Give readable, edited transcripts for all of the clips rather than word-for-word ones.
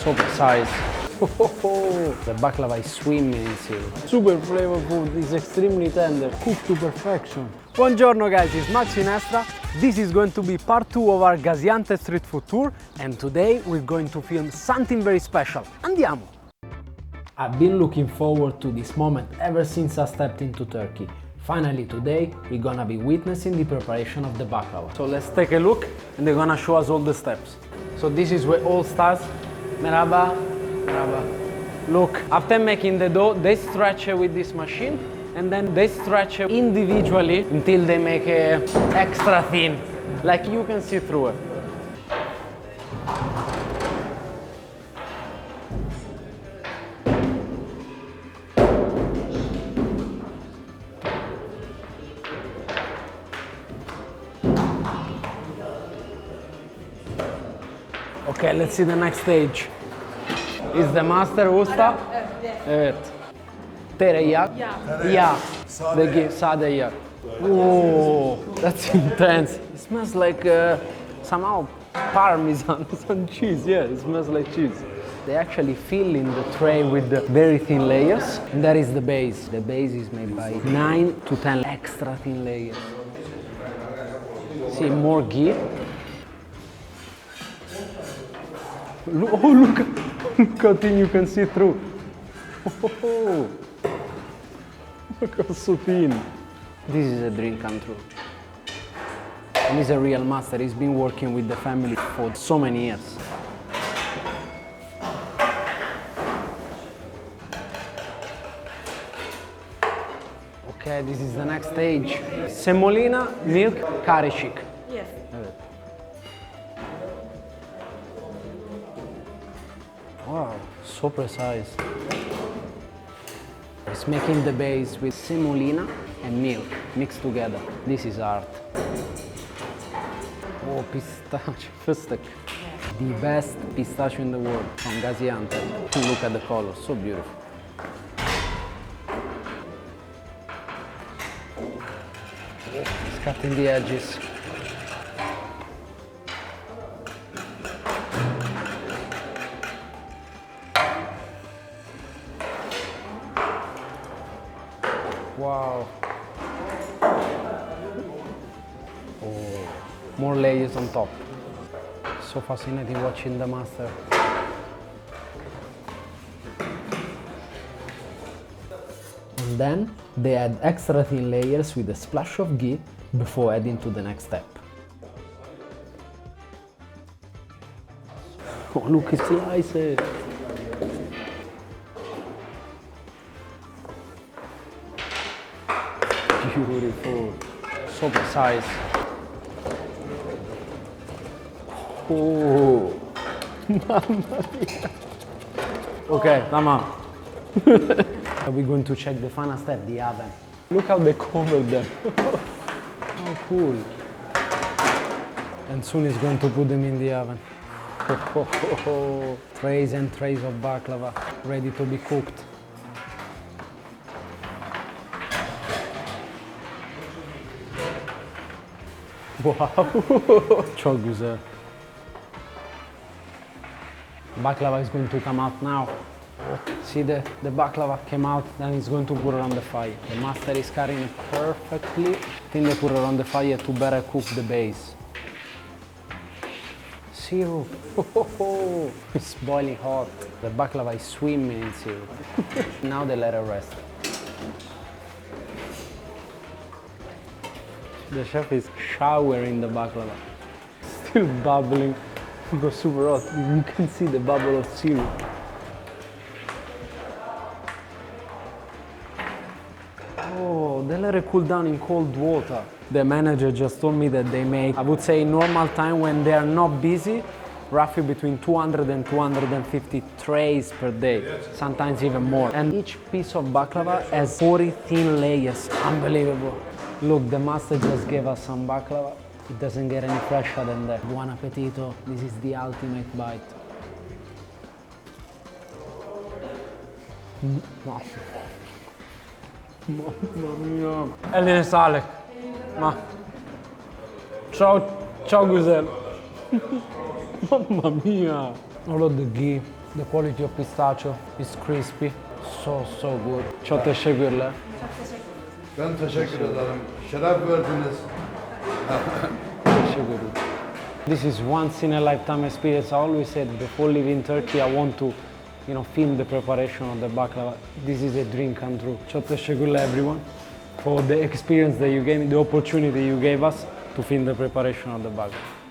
so precise. The baklava is swimming in syrup. Super flavorful, it's extremely tender, cooked to perfection. Buongiorno guys, it's Max in Extra. This is going to be part 2 of our Gaziantep street food tour, and today we're going to film something very special. Andiamo! I've been looking forward to this moment ever since I stepped into Turkey. Finally today, we're gonna be witnessing the preparation of the baklava. So let's take a look and they're gonna show us all the steps. So this is where all starts. Merhaba, merhaba. Look, after making the dough, they stretch it with this machine and then they stretch it individually until they make it extra thin, like you can see through it. Okay, let's see the next stage. Is the master usta? Evet. Tereyağı. Yeah. They give sade yağ. Oh, that's intense. It smells like somehow parmesan, some cheese. Yeah, it smells like cheese. They actually fill in the tray with the very thin layers. And that is the base. The base is made by 9 to 10 extra thin layers. See, more ghee. Oh, look how thin you can see through. Oh, look how so thin. This is a dream come true. And he's a real master. He's been working with the family for so many years. Okay, this is the next stage. Semolina, milk, karışık. Yes. Evet. Wow, so precise. It's making the base with semolina and milk mixed together. This is art. Oh, pistachio, fıstık. The best pistachio in the world from Gaziantep. Look at the color, so beautiful. It's cutting the edges. Wow. Oh, more layers on top. So fascinating watching the master. And then they add extra thin layers with a splash of ghee before adding to the next step. Oh, look, it's sliced. Beautiful, so precise. Oh, mamma mia. Okay, tamam. We're going to check the final step, the oven. Look how they covered them. How cool. And soon he's going to put them in the oven. Trays and trays of baklava ready to be cooked. Wow, çok güzel. Baklava is going to come out now. See the baklava came out, then it's going to put it on the fire. The master is cutting it perfectly. Then they put it on the fire to better cook the base. Syrup. It's boiling hot. The baklava is swimming in syrup. Now they let it rest. The chef is showering the baklava. Still bubbling. It goes super hot. You can see the bubble of syrup. Oh, they let it cool down in cold water. The manager just told me that they make, I would say normal time when they are not busy, roughly between 200 and 250 trays per day, sometimes even more. And each piece of baklava has 40 thin layers. Unbelievable. Look, the master just gave us some baklava. It doesn't get any fresher than that. Buon appetito. This is the ultimate bite. Mamma mia. Eline sağlık. Ciao, ciao güzel. Mamma mia. All of the ghee. The quality of pistachio is crispy. So good. Çok teşekkürler. Ben teşekkür ederim. Şeref verdiniz. Teşekkürler. This is once in a lifetime experience. I always said before leaving Turkey I want to, film the preparation of the baklava. This is a dream come true. Çok teşekkürler everyone for the experience that you gave me, the opportunity you gave us to film the preparation of the baklava.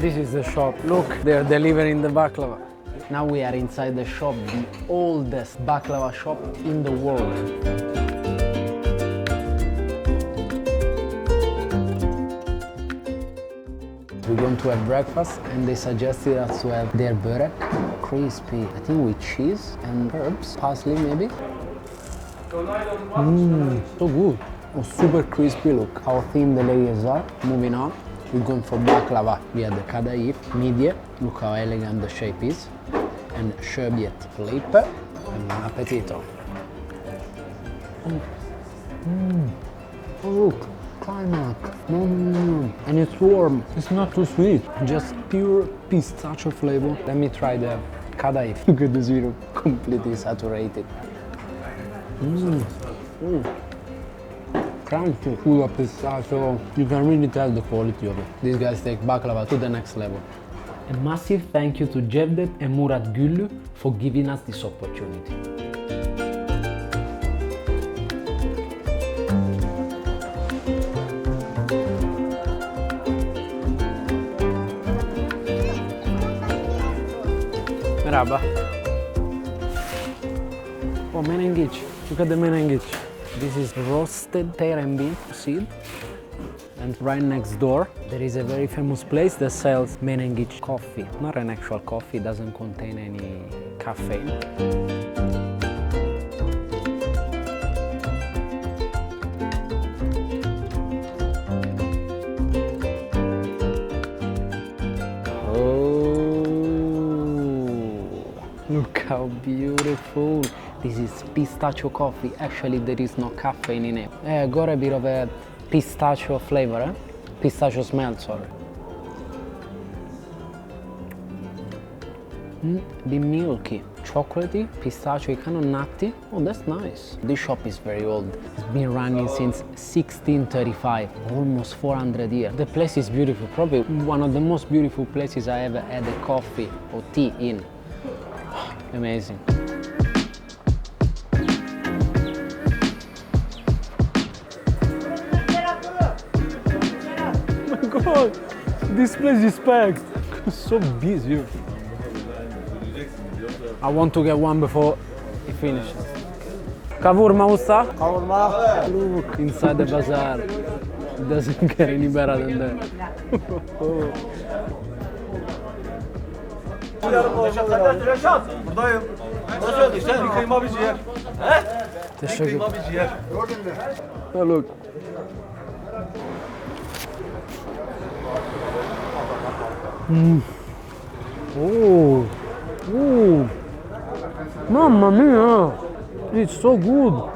This is the shop. Look, they're delivering the baklava. Now we are inside the shop, the oldest baklava shop in the world. We're going to have breakfast and they suggested us to have their börek, crispy, I think with cheese and herbs, parsley maybe. So good. Oh, super crispy, look how thin the layers are. Moving on. We're going for baklava. We have the kadayif, midye, look how elegant the shape is, and sherbet flip, and buon appetito. Oh look, climax, and it's warm, it's not too sweet, just pure pistachio flavor. Let me try the kadayif. Look at the syrup, completely saturated. Crunchy, full of pistachio. You can really tell the quality of it. These guys take baklava to the next level. A massive thank you to Cevdet and Murat Güllü for giving us this opportunity. Merhaba. Oh, menengiç. Look at the menengiç. This is roasted terenbin seed. And right next door, there is a very famous place that sells Menengiç Coffee. Not an actual coffee, it doesn't contain any caffeine. Oh, look how beautiful. This is pistachio coffee. Actually, there is no caffeine in it. Got a bit of a pistachio flavor, pistachio smell, sorry. Be milky, chocolatey, pistachio, kind of nutty. Oh, that's nice. This shop is very old. It's been running since 1635, almost 400 years. The place is beautiful, probably one of the most beautiful places I ever had a coffee or tea in. Amazing. God, this place is packed. It's so busy. I want to get one before it finishes. Kavurma usta? Kavurma. Look, inside the bazaar. It doesn't get any better than that. Reşat, buradayım. Nasıl işte? Bir kıyma bir ciğer. He? Teşekkür. Kıyma bir ciğer. Gördün mü? Oh, look. Oh, mamma mia, it's so good.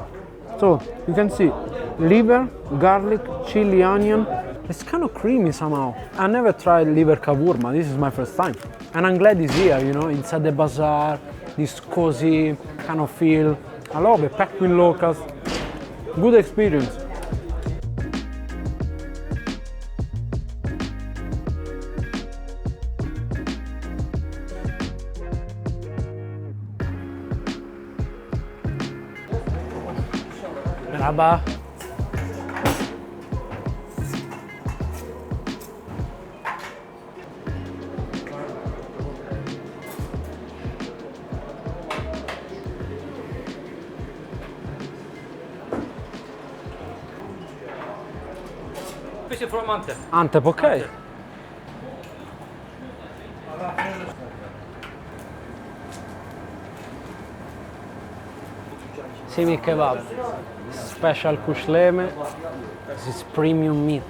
So you can see liver, garlic, chili, onion. It's kind of creamy somehow. I never tried liver kavurma. This is my first time, and I'm glad it's here. Inside the bazaar, this cozy kind of feel. I love it. Packed with locals. Good experience. Merhaba. Fish from Antep. Antep, okay. Antep. Simi kebab. Special kuşleme. This is premium meat.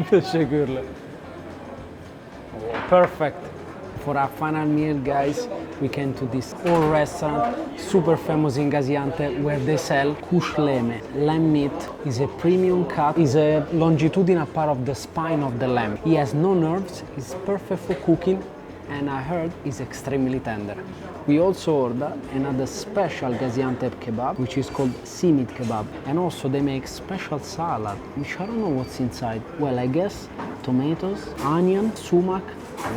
Teşekkürler. Perfect. For our final meal, guys, we came to this old restaurant, super famous in Gaziantep, where they sell kushleme. Lamb meat is a premium cut, is a longitudinal part of the spine of the lamb. He has no nerves, it's perfect for cooking, and I heard is extremely tender. We also ordered another special Gaziantep kebab, which is called simit kebab. And also they make special salad, which I don't know what's inside. Well, I guess tomatoes, onion, sumac.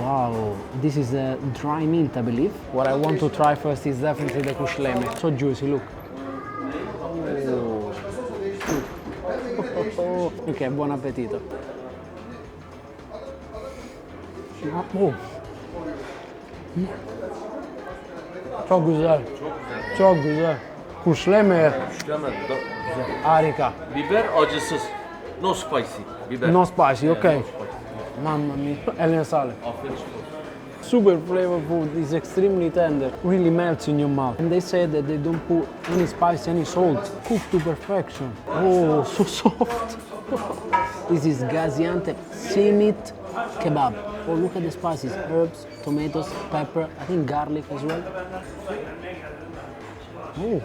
Wow, this is a dry mint, I believe. What I want to try first is definitely the kushleme. So juicy, look. Oh. Ok, buon appetito. Oh. Çok güzel. Çok güzel. Kuşleme Kuşleme güzel. harika. Biber acısız. No spicy. Biber. No spicy, Yeah, okay. no spicy. Mamma mia. Eline sale. Aferin olsun. Super flavorful, it's extremely tender, really melts in your mouth. And they say that they don't put any spice, any salt, cooked to perfection. Oh, so soft. This is Gaziantep simit kebab. Oh, look at the spices, herbs, tomatoes, pepper, I think garlic as well. Oh.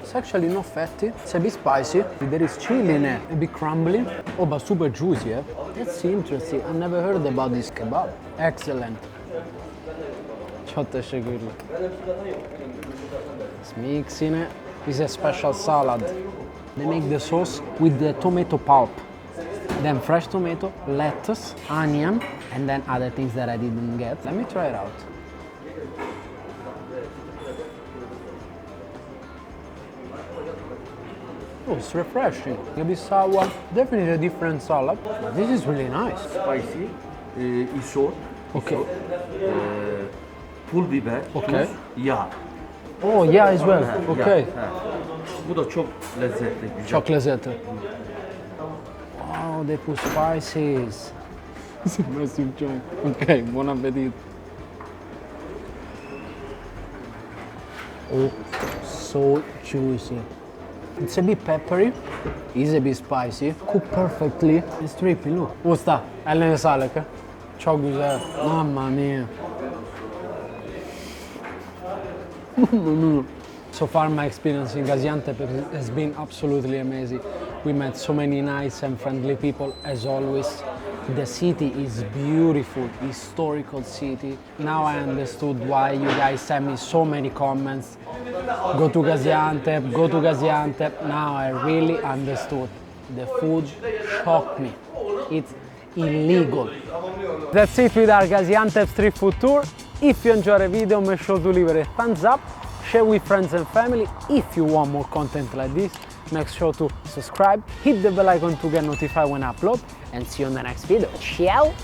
It's actually not fatty, it's a bit spicy. There is chili in it, a bit crumbly. Oh, but super juicy, eh? That's interesting, I never heard about this kebab. Excellent. Çok teşekkürler. It's mixing it. It's a special salad. They make the sauce with the tomato pulp. Then fresh tomato, lettuce, onion, and then other things that I didn't get. Let me try it out. Oh, it's refreshing. A bit sour. Definitely a different salad. But this is really nice. Spicy. Isot. Okay. Pul biber. Okay. Tuz, yağ. Oh, yeah, as well. Ha, Okay. yağ, ha. Bu da çok lezzetli, güzel. Çok lezzetli. Wow, they put spices. It's a massive chunk. Okay, buon appetito. Oh, so juicy. It's a bit peppery, it's a bit spicy, cooked perfectly. It's trippy, look. Usta, eline sağlık. Çok güzel. Mamma mia. So far my experience in Gaziantep has been absolutely amazing. We met so many nice and friendly people as always. The city is beautiful, historical city. Now I understood why you guys sent me so many comments. Go to Gaziantep, go to Gaziantep. Now I really understood. The food shocked me. It's illegal. That's it with our Gaziantep street food tour. If you enjoyed the video, make sure to leave it a thumbs up, share with friends and family. If you want more content like this, make sure to subscribe, hit the bell icon to get notified when I upload, and see you on the next video. Ciao!